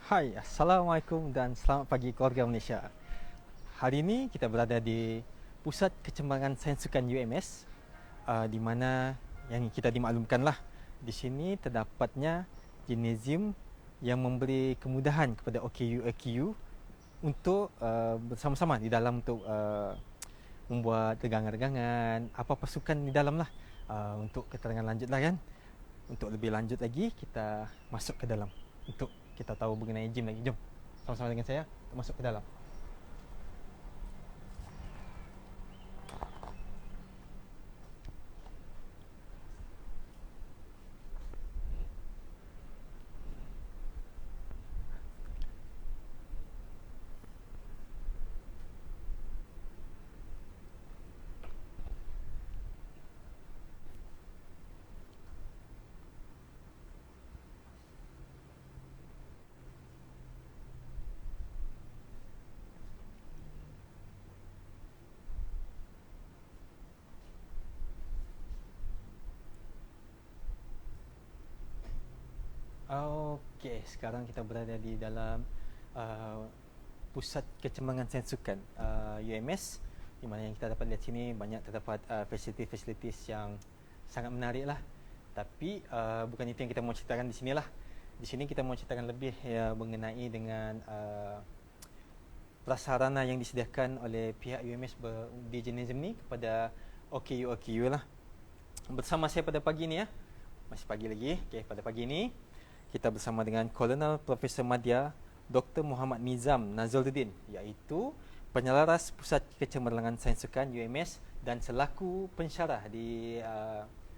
Hai, Assalamualaikum dan selamat pagi keluarga Malaysia. Hari ini kita berada di Pusat Kecembangan Sains Sukan UMS, di mana yang kita dimaklumkanlah di sini terdapatnya gimnasium yang memberi kemudahan kepada OKU untuk bersama-sama di dalam untuk membuat regangan-regangan, apa pasukan di dalam lah. Untuk keterangan lanjut lah kan. Untuk lebih lanjut lagi kita masuk ke dalam untuk kita tahu mengenai gym lagi. Jom sama-sama dengan saya masuk ke dalam. Okey, sekarang kita berada di dalam Pusat Kecembangan Sains Sukan UMS, di mana yang kita dapat lihat sini banyak terdapat fasilitis-fasilitis yang sangat menarik lah. Tapi bukan itu yang kita mau ceritakan di sini lah. Di sini kita mau ceritakan lebih mengenai dengan prasarana yang disediakan oleh pihak UMS di gymnasium ni kepada OKU lah. Bersama saya pada pagi ni masih pagi lagi. Okey, pada pagi ni kita bersama dengan Kolonel Profesor Madya Dr. Muhammad Nizam Nazruddin, iaitu penyelaras Pusat Kecembangan Sains Sukan UMS dan selaku pensyarah di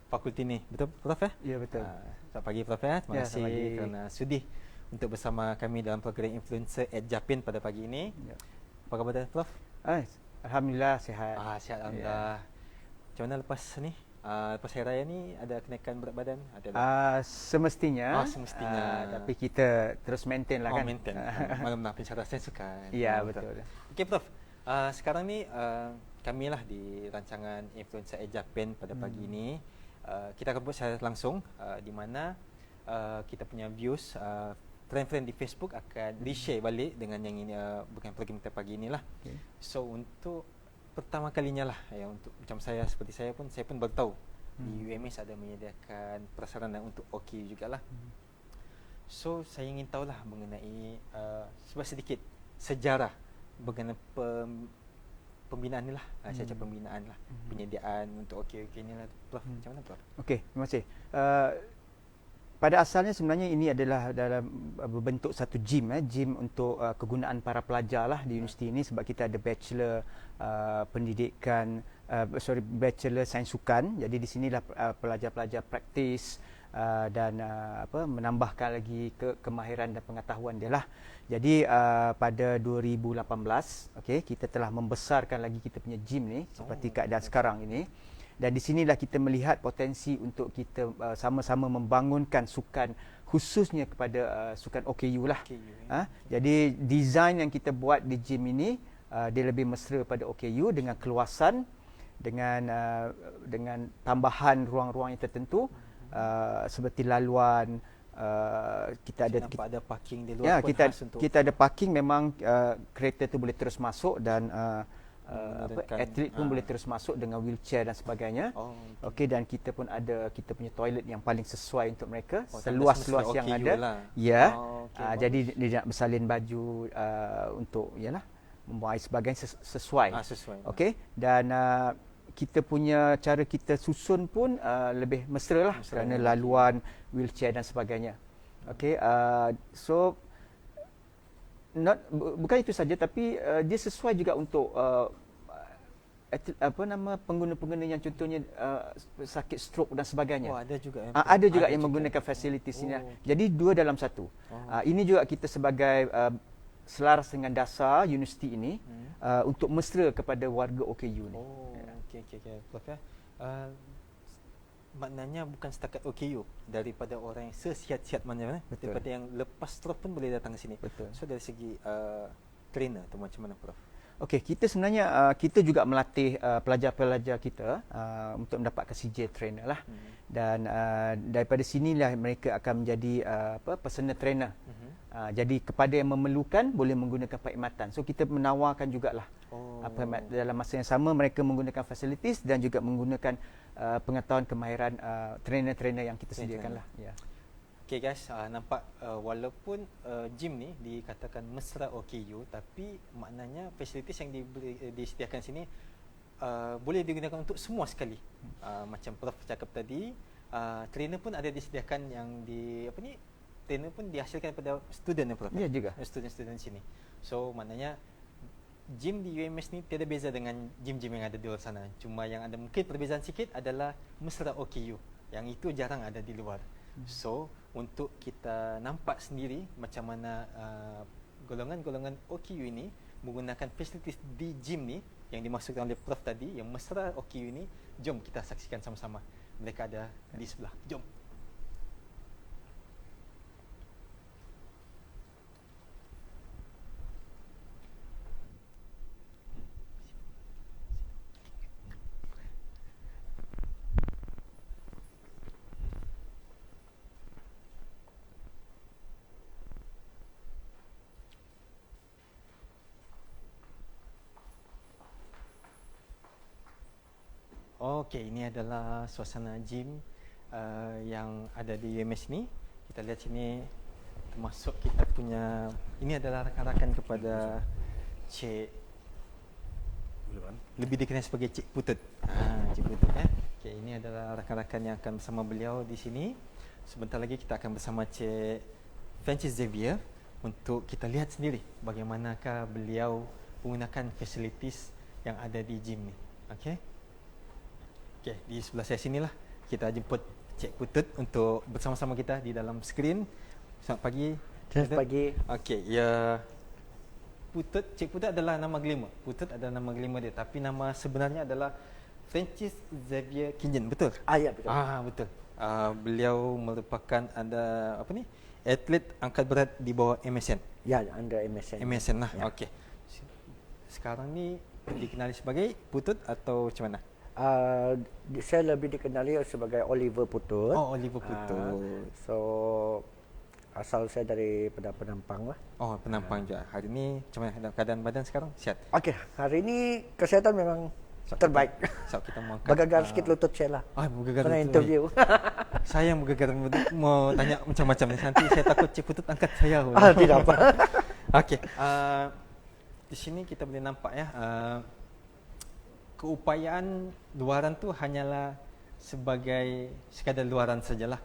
fakulti ni. Betul Prof? Ya, betul. Selamat pagi Prof. Terima kasih kerana sudi untuk bersama kami dalam program Influencer at Japin pada pagi ini. Ya. Apa khabar Prof? Alhamdulillah sihat. Sihat alhamdulillah. Macam mana lepas ni? Lepas hari raya ni ada kenaikan berat badan? Semestinya. Tapi kita terus maintain lah kan. Maintain. Malam-malam pensyarah sains sukan. Ya, betul. Okey Prof. Sekarang ni kami lah di rancangan Influencer at Japan pada pagi ini. Kita akan buat secara langsung di mana kita punya views friend-friend di Facebook akan di-share balik dengan yang ini bukan program kita pagi inilah. Okay. So untuk pertama kalinya lah untuk macam saya, seperti saya pun baru tahu di UMS ada menyediakan prasarana untuk OKU jugalah. So saya ingin tahulah mengenai sedikit sejarah mengenai pembinaan ni lah. Saya cakap pembinaan lah, penyediaan untuk OKU ni lah Prof. Macam mana Prof? Okey, terima kasih. Pada asalnya sebenarnya ini adalah dalam berbentuk satu gym untuk kegunaan para pelajar lah di universiti ini, sebab kita ada bachelor bachelor sains sukan. Jadi di sinilah pelajar-pelajar praktis dan menambahkan lagi kemahiran dan pengetahuan dia lah. Jadi pada 2018 kita telah membesarkan lagi kita punya gym ni seperti keadaan sekarang ini. Dan di sinilah kita melihat potensi untuk kita sama-sama membangunkan sukan, khususnya kepada sukan OKU lah. Jadi design yang kita buat di gym ini dia lebih mesra pada OKU dengan keluasan, dengan tambahan ruang-ruang yang tertentu seperti laluan. Kita ada parking di luar pun kita ada parking, memang kereta tu boleh terus masuk dan atlet pun boleh terus masuk dengan wheelchair dan sebagainya. Okey, dan kita pun ada kita punya toilet yang paling sesuai untuk mereka, seluas-luas yang ada. Lah. Ya. Jadi dia nak bersalin baju untuk membuang air sebagainya sesuai. Okey, dan kita punya cara kita susun pun lebih mesra lah kerana laluan, wheelchair dan sebagainya. Okey, so bukan itu saja, tapi dia sesuai juga untuk pengguna-pengguna yang contohnya sakit stroke dan sebagainya. Ada juga ada juga yang menggunakan fasilitis ini. Jadi dua dalam satu. Ini juga kita sebagai selaras dengan dasar universiti ini untuk mesra kepada warga OKU ni. Okey Prof. Maknanya bukan setakat OKU, daripada orang yang sesihat-sihat mana, daripada yang lepas stroke pun boleh datang ke sini. Betul. So dari segi trainer tu macam mana Prof? Okey, kita sebenarnya kita juga melatih pelajar-pelajar kita untuk mendapatkan CJ trainer lah. Dan daripada sinilah mereka akan menjadi personal trainer Jadi kepada yang memerlukan boleh menggunakan perkhidmatan. So kita menawarkan jugalah dalam masa yang sama mereka menggunakan facilities dan juga menggunakan pengetahuan kemahiran trainer-trainer yang kita sediakanlah. Ya. Okay guys, nampak walaupun gym ni dikatakan mesra OKU, tapi maknanya facilities yang disediakan sini boleh digunakan untuk semua sekali. Macam Prof cakap tadi, trainer pun ada disediakan yang trainer pun dihasilkan daripada student Prof. Ya juga. Student-student sini. So maknanya gym di UMS ni tiada beza dengan gym-gym yang ada di luar sana. Cuma yang ada mungkin perbezaan sikit adalah mesra OKU. Yang itu jarang ada di luar. So untuk kita nampak sendiri macam mana golongan-golongan OKU ini menggunakan facilities di gym ni yang dimaksudkan oleh Prof tadi, yang mesra OKU ini, jom kita saksikan sama-sama. Mereka ada di sebelah. Jom. Okey, ini adalah suasana gym yang ada di UMS ni. Kita lihat sini termasuk kita punya, ini adalah rakan-rakan kepada Cik, lebih dikenal sebagai Cik Putut. Cik Putut ya. Okey, ini adalah rakan-rakan yang akan bersama beliau di sini. Sebentar lagi kita akan bersama Cik Francis Xavier untuk kita lihat sendiri bagaimanakah beliau menggunakan facilities yang ada di gym ni. Okey. Okey, di sebelah saya sinilah kita jemput Cik Putut untuk bersama-sama kita di dalam skrin. Selamat pagi. Selamat pagi. Okey, ya, Putut, Cik Putut adalah nama glamour. Putut adalah nama glamour dia, tapi nama sebenarnya adalah Francis Xavier Kinjen, betul? Ya, betul. Betul. Beliau merupakan atlet angkat berat di bawah MSN. Ya, under MSN. MSN lah. Ya. Okey. Sekarang ni dikenali sebagai Putut atau macam mana? Saya lebih dikenali sebagai Oliver Putut. Oh, Oliver Putut. So asal saya daripada Penampang lah. Oh, Penampang juga. Hari ni macam mana keadaan badan sekarang? Sihat? Okey, hari ini kesihatan memang terbaik. So kita mau angkat, bergegar sikit lutut saya lah. Bergegar Pernah lutut. interview. Saya yang bergegar, mau tanya macam-macam ni. Nanti saya takut Cik Putut angkat saya. Tidak apa. Okey. Di sini kita boleh nampak ya, keupayaan luaran tu hanyalah sebagai sekadar luaran sajalah.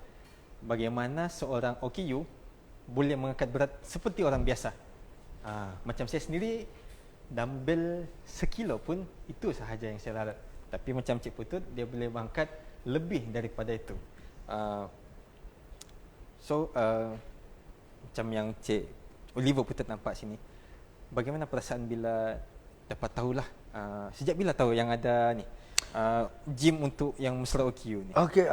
Bagaimana seorang OKU boleh mengangkat berat seperti orang biasa. Macam saya sendiri, dumbbell sekilo pun itu sahaja yang saya larat. Tapi macam Cik Putut, dia boleh mengangkat lebih daripada itu. Macam yang Cik Oliver Putut nampak sini, bagaimana perasaan bila dapat tahulah, sejak bila tahu yang ada ni gym untuk yang mesra OKU ni? Okey,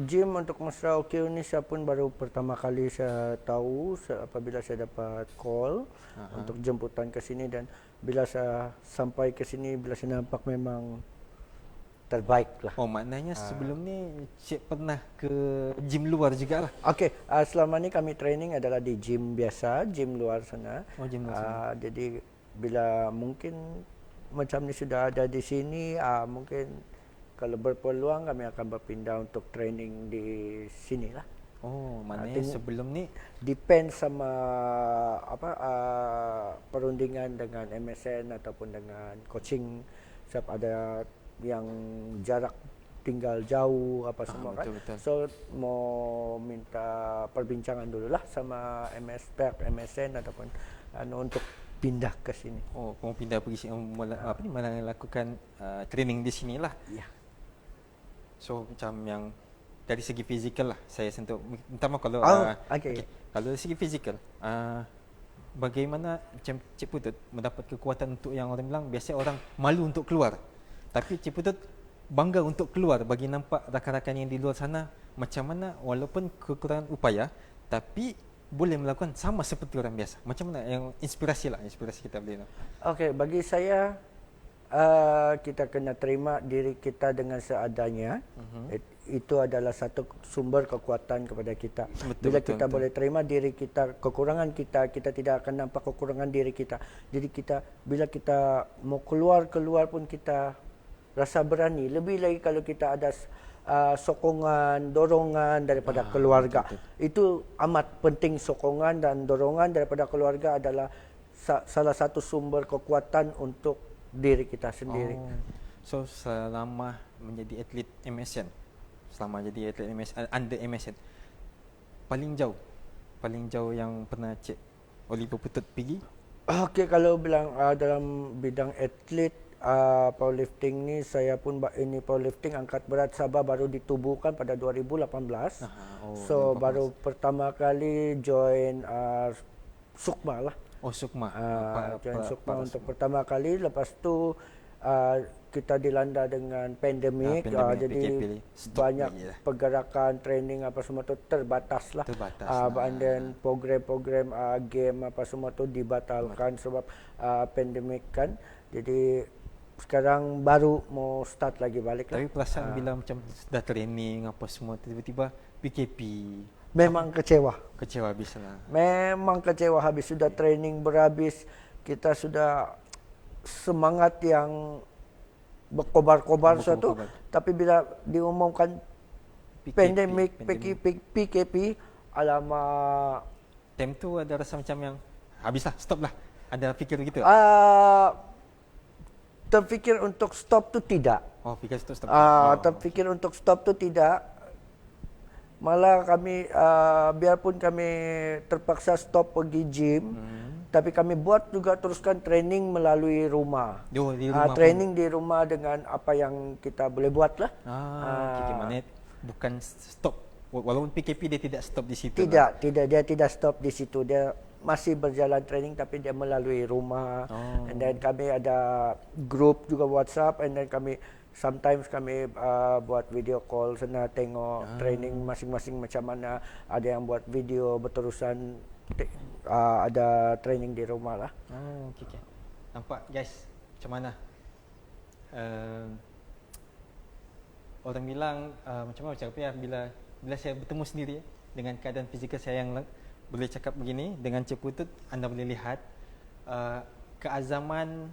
gym untuk mesra OKU ni saya pun baru pertama kali saya tahu apabila saya dapat call untuk jemputan ke sini, dan bila saya sampai ke sini, bila saya nampak memang terbaik lah. Oh, maknanya sebelum ni Cik pernah ke gym luar juga lah? Okey, selama ni kami training adalah di gym biasa, gym luar sana. Oh, gym luar sana. Jadi bila mungkin macam ni sudah ada di sini, mungkin kalau berpeluang kami akan berpindah untuk training di sini lah. Oh, maknanya sebelum ni depend sama perundingan dengan MSN ataupun dengan coaching. Sebab ada yang jarak tinggal jauh semua betul, kan. betul. So mau minta perbincangan dululah sama MSN ataupun untuk pindah ke sini. Oh, mau pindah pergi sini, melakukan training di sinilah. Ya. So macam yang dari segi fizikal lah saya sentuh. Minta maaf kalau okay. Kalau dari segi fizikal, bagaimana macam Cik Putut mendapat kekuatan untuk yang orang bilang biasa orang malu untuk keluar. Tapi Cik Putut bangga untuk keluar bagi nampak rakan-rakan yang di luar sana macam mana walaupun kekurangan upaya tapi boleh melakukan sama seperti orang biasa. Macam mana yang inspirasi kita boleh. Okey, bagi saya kita kena terima diri kita dengan seadanya. itu adalah satu sumber kekuatan kepada kita. Betul, Bila betul, kita betul. boleh terima diri kita, kekurangan kita, kita tidak akan nampak kekurangan diri kita. Jadi bila kita mau keluar pun kita rasa berani. Lebih lagi kalau kita ada sokongan, dorongan daripada keluarga. betul. Itu amat penting. Sokongan dan dorongan daripada keluarga adalah salah satu sumber kekuatan untuk diri kita sendiri. So selama menjadi atlet MSN, selama jadi atlet MSN, under MSN, paling jauh yang pernah Cik Oliver Putut pergi? Okey, kalau bilang dalam bidang atlet powerlifting ni, saya pun ini powerlifting angkat berat Sabah baru ditubuhkan pada 2018. So 2018. baru pertama kali join Sukma lah. Oh, Sukma. Join Sukma untuk pertama kali. Lepas tu kita dilanda dengan pandemik, pandemik, jadi PKP, stop banyak lagi lah. pergerakan training apa semua tu terbatas lah. And then program-program game apa semua tu dibatalkan sebab pandemik kan. Jadi sekarang baru mau start lagi balik lah. Tapi perasaan bila macam dah training apa semua, tiba-tiba PKP, Memang kecewa. kecewa habis lah. Memang kecewa habis. Sudah training berhabis, kita sudah semangat yang berkobar-kobar suatu, tapi bila diumumkan pandemik, PKP, alamak. Time tu ada rasa macam yang habislah, stop lah. Ada fikir begitu? Terfikir untuk stop tu tidak. Oh, fikir stop. Terfikir untuk stop tu tidak. Malah kami biarpun kami terpaksa stop pergi gym, tapi kami buat juga teruskan training melalui rumah. Di rumah training di rumah dengan apa yang kita boleh buat lah. Okay, maknanya bukan stop. Walaupun PKP dia tidak stop di situ. Tidak, dia tidak stop di situ. Dia masih berjalan training tapi dia melalui rumah. And then kami ada group juga WhatsApp, and then sometimes kami buat video call sana tengok training masing-masing macam mana. Ada yang buat video berterusan, ada training di rumah lah. Okay. Nampak guys, macam mana? Orang bilang macam mana cakap ya, bila saya bertemu sendiri dengan keadaan fizikal saya yang boleh cakap begini, dengan Cik Putut anda boleh lihat keazaman,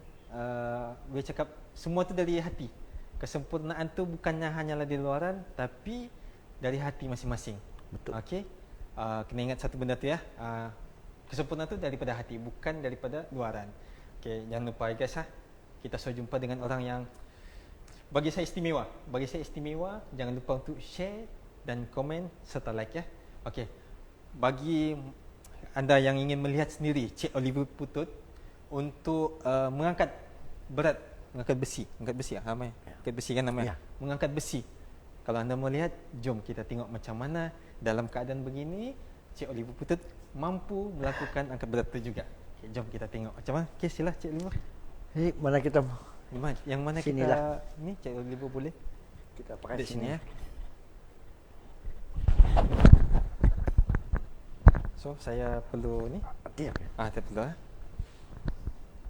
boleh cakap semua tu dari hati. Kesempurnaan tu bukannya hanyalah di luaran, tapi dari hati masing-masing. Betul. Okey. Kena ingat satu benda tu ya. Kesempurnaan tu daripada hati, bukan daripada luaran. Okey, jangan lupa guys kita selalu jumpa dengan orang yang bagi saya istimewa. Bagi saya istimewa, jangan lupa untuk share dan komen serta like ya. Okey. Bagi anda yang ingin melihat sendiri Cik Oliver Putut untuk mengangkat berat, mengangkat besi ramai. Angkat besi kan namanya. Mengangkat besi. Kalau anda mau lihat, jom kita tengok macam mana dalam keadaan begini Cik Oliver Putut mampu melakukan angkat berat itu juga. Okay, jom kita tengok macam mana. Okay, sila Cik Oliver. Mana kita Yang mana Sinilah. kita ni Cik Oliver boleh? kita pakai Di sini ya. So saya perlu ni. Saya perlu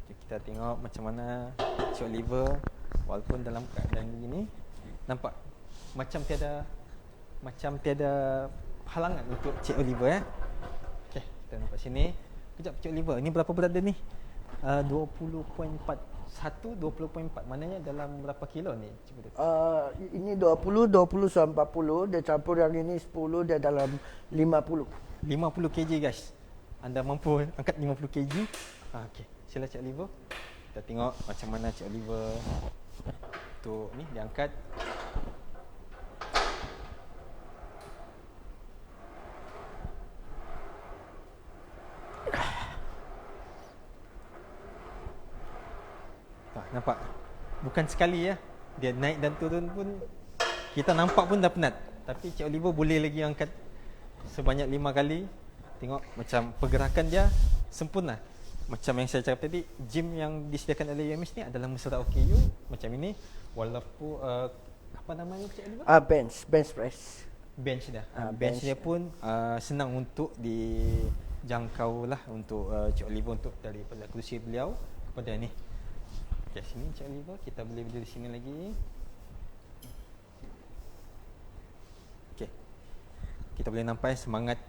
Okay, kita tengok macam mana Cik Oliver walaupun dalam keadaan begini nampak macam tiada halangan untuk Cik Oliver ya. Okey, kita nampak sini. Kejap Cik Oliver, ini berapa berat dia ni? 20.4. 20.4 maknanya dalam berapa kilo ni Cik Putut? Ini 20 sampai 40. Dia campur yang ini 10, dia dalam 50 kg guys. Anda mampu angkat 50 kg? Okey, sila Cik Oliver. Kita tengok macam mana Cik Oliver untuk ni diangkat. Nampak? Bukan sekali ya. Dia naik dan turun pun kita nampak pun dah penat. Tapi Cik Oliver boleh lagi angkat sebanyak 5 kali. Tengok macam pergerakan dia sempurna. Macam yang saya cakap tadi, gym yang disediakan oleh UMS ni adalah mesra OKU macam ini. Walaupun apa namanya Cik Oliver? Bench press. Bench dia. Bench dia pun senang untuk dijangkau lah untuk Cik Oliver untuk daripada kerusi beliau kepada ni. Okay, sini Cik Oliver, kita boleh berdiri sini lagi. kita boleh nampak semangat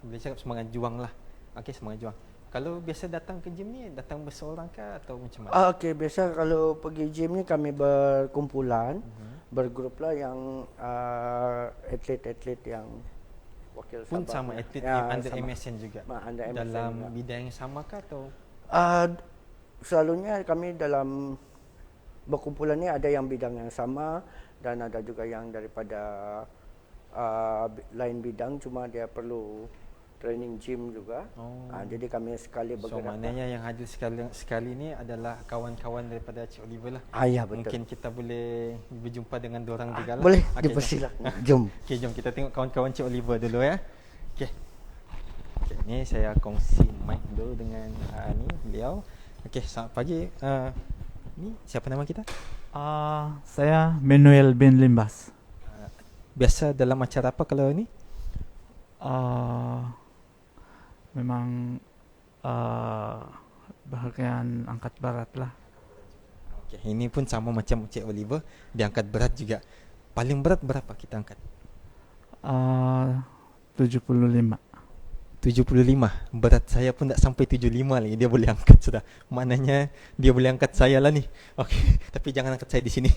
boleh cakap semangat juang lah. Okey, semangat juang. Kalau biasa datang ke gym ni, datang berseorang ke atau macam mana? Okey, biasa kalau pergi gym ni kami berkumpulan, bergrup lah yang atlet-atlet yang wakil Pun Sabah. sama atlet Ya, yang under sama. MSN juga. Under MSN Dalam juga. bidang yang sama ke atau Selalunya kami dalam berkumpulan ni ada yang bidang yang sama dan ada juga yang daripada lain bidang, cuma dia perlu training gym juga. Jadi kami sekali so bergerak. maknanya yang hadir sekali ni adalah kawan-kawan daripada Cik Oliver lah. Ya, betul. Mungkin kita boleh berjumpa dengan diorang juga lah. Boleh, Okey, dipersilakan. Jom. Okey, jom kita tengok kawan-kawan Cik Oliver dulu ya. Okey. Okay, ni saya kongsi mic dulu dengan ni beliau. Okey, selamat pagi. Ni siapa nama kita? Saya Manuel bin Limbas. Biasa dalam acara apa kalau ni? Memang bahagian angkat berat lah. Okey, ini pun sama macam Cik Oliver, dia angkat berat juga. Paling berat berapa kita angkat? 75. 75. Berat saya pun tak sampai 75 lagi dia boleh angkat sudah. Maknanya dia boleh angkat saya lah ni. Okey, tapi jangan angkat saya di sini.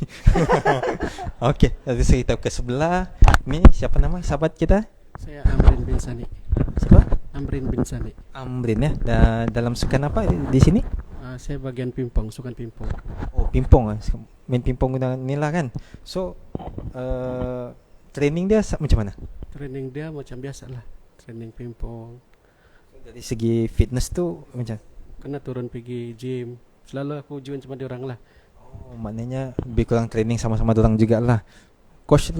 Okey, lalu kita ke sebelah. Ni siapa nama sahabat kita? Saya Amrin bin Sani. Siapa? Amrin bin Sani. Amrin ya. Dalam sukan apa di sini? Saya bagian pingpong, sukan pingpong. Oh, pingpong. Main pingpong ni lah kan. So, training dia macam mana? Training dia macam biasa lah. Training pingpong. Dari segi fitness tu macam? Kena turun pergi gym. Selalu aku join sama diorang lah. Oh, maknanya lebih kurang training sama-sama diorang jugalah. Coach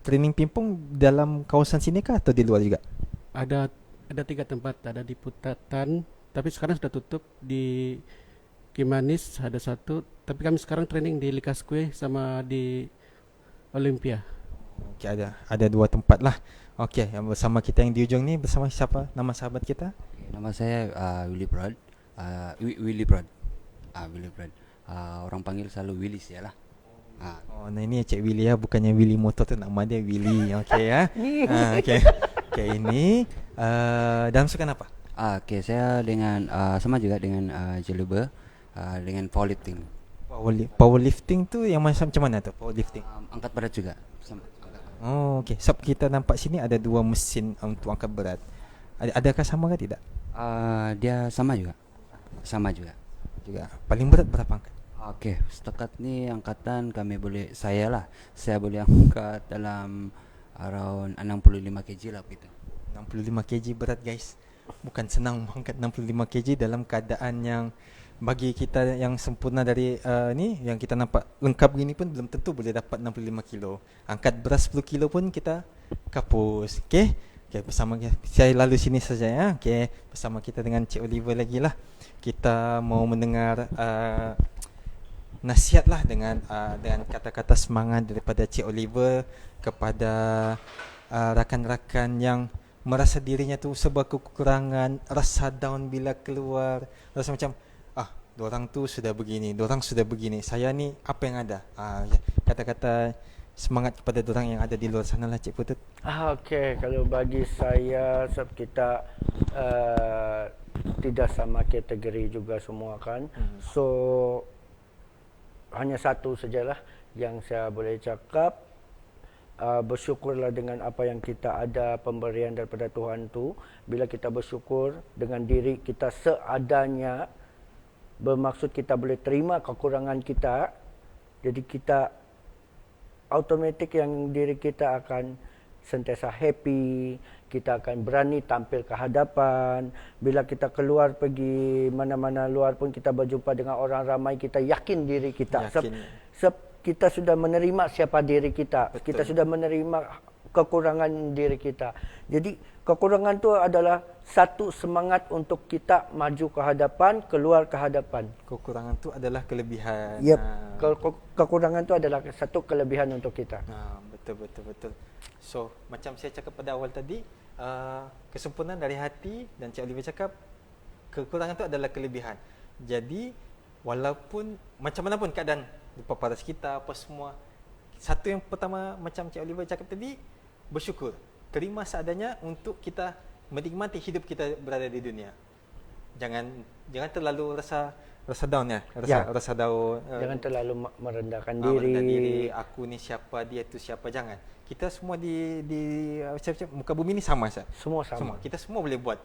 training pingpong dalam kawasan sini kah atau di luar juga? Ada 3 tempat. Ada di Putatan, tapi sekarang sudah tutup. Di Kimanis ada 1. Tapi kami sekarang training di Likaskue sama di Olympia. Okey, ada 2 tempat lah. Okey, yang bersama kita yang di ujung ni bersama siapa? Nama sahabat kita? Nama saya Willy Brad. Willy Brad. Willy Brad. Orang panggil selalu Willy ya lah. Oh, nah ini Cik Willy ya, bukannya Willy motor tu, nama dia Willy. Okey ya. Okey. Okey, ini dalam sukan apa? Okey, saya dengan sama juga dengan Jeliber dengan powerlifting. Powerlifting tu yang macam mana tu? Powerlifting. Angkat berat juga. Sama. Oh, okey. Sebab kita nampak sini ada 2 mesin untuk angkat berat. Adakah sama ke tidak? Dia sama juga. Sama juga. Paling berat berapa angkat? Okey, setakat ni angkatan saya boleh angkat dalam around 65 kg lah begitu. 65 kg berat guys. Bukan senang mengangkat 65 kg dalam keadaan yang bagi kita yang sempurna dari ni yang kita nampak lengkap gini pun belum tentu boleh dapat 65 kilo. Angkat berat 10 kilo pun kita kapus. Okey. Okey, bersama saya lalu sini saja ya. Okey, bersama kita dengan Cik Oliver lagi lah. Kita mau mendengar nasihat lah dengan kata-kata semangat daripada Cik Oliver kepada rakan-rakan yang merasa dirinya tu sebuah kekurangan, rasa down bila keluar, rasa macam dorang tu sudah begini, dorang sudah begini, saya ni apa yang ada. Kata-kata semangat kepada dorang yang ada di luar sana lah Cik Putut. Okey, kalau bagi saya sebab kita tidak sama kategori juga semua kan. So hanya satu sajalah yang saya boleh cakap, bersyukurlah dengan apa yang kita ada, pemberian daripada Tuhan tu. Bila kita bersyukur dengan diri kita seadanya, bermaksud kita boleh terima kekurangan kita, jadi kita automatik yang diri kita akan sentiasa happy, kita akan berani tampil ke hadapan. Bila kita keluar pergi mana-mana luar pun kita berjumpa dengan orang ramai, kita yakin diri kita. Sebab kita sudah menerima siapa diri kita. Betul. Kita sudah menerima kekurangan diri kita. Jadi kekurangan itu adalah satu semangat untuk kita maju ke hadapan, keluar ke hadapan. Kekurangan itu adalah kelebihan. Yep. Kekurangan itu adalah satu kelebihan untuk kita. Betul. So macam saya cakap pada awal tadi, kesempurnaan dari hati, dan Cik Oliver cakap kekurangan itu adalah kelebihan. Jadi walaupun macam mana pun keadaan lupa paras kita apa semua, satu yang pertama macam Cik Oliver cakap tadi, bersyukur. terima seadanya untuk kita menikmati hidup kita berada di dunia. Jangan terlalu rasa down ya, rasa down. Jangan terlalu merendahkan Merendah diri. diri, aku ni siapa, dia tu siapa, jangan. Kita semua di muka bumi ni sama saja. Semua sama. Kita semua boleh buat.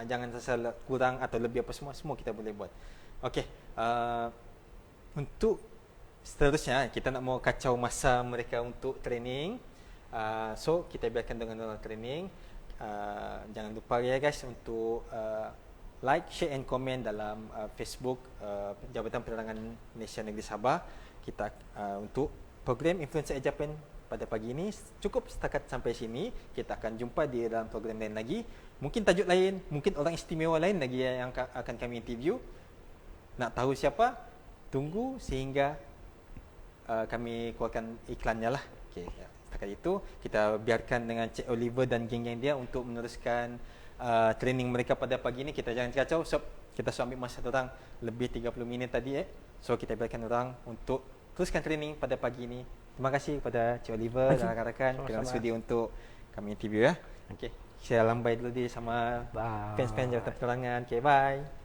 Jangan rasa kurang atau lebih apa, semua kita boleh buat. Okey, untuk seterusnya kita nak mau kacau masa mereka untuk training. So kita biarkan dengan orang training. Jangan lupa ya guys untuk like, share and comment dalam Facebook Jabatan Penerangan Malaysia Negeri Sabah. Kita untuk program Influencer Japan pada pagi ini cukup setakat sampai sini. Kita akan jumpa di dalam program lain lagi. Mungkin tajuk lain, mungkin orang istimewa lain lagi yang akan kami interview. Nak tahu siapa? Tunggu sehingga kami keluarkan iklannya lah. Okey, setakat itu kita biarkan dengan Cik Oliver dan geng-geng dia untuk meneruskan training mereka pada pagi ini. Kita jangan kacau, so kita sudah ambil masa orang lebih 30 minit tadi So kita biarkan orang untuk teruskan training pada pagi ini. Terima kasih kepada Cik Oliver dan rakan-rakan kerana sudi untuk kami interview ya. Okey, saya lambai dulu sama fans-fans Jabatan Penerangan. Okey, bye.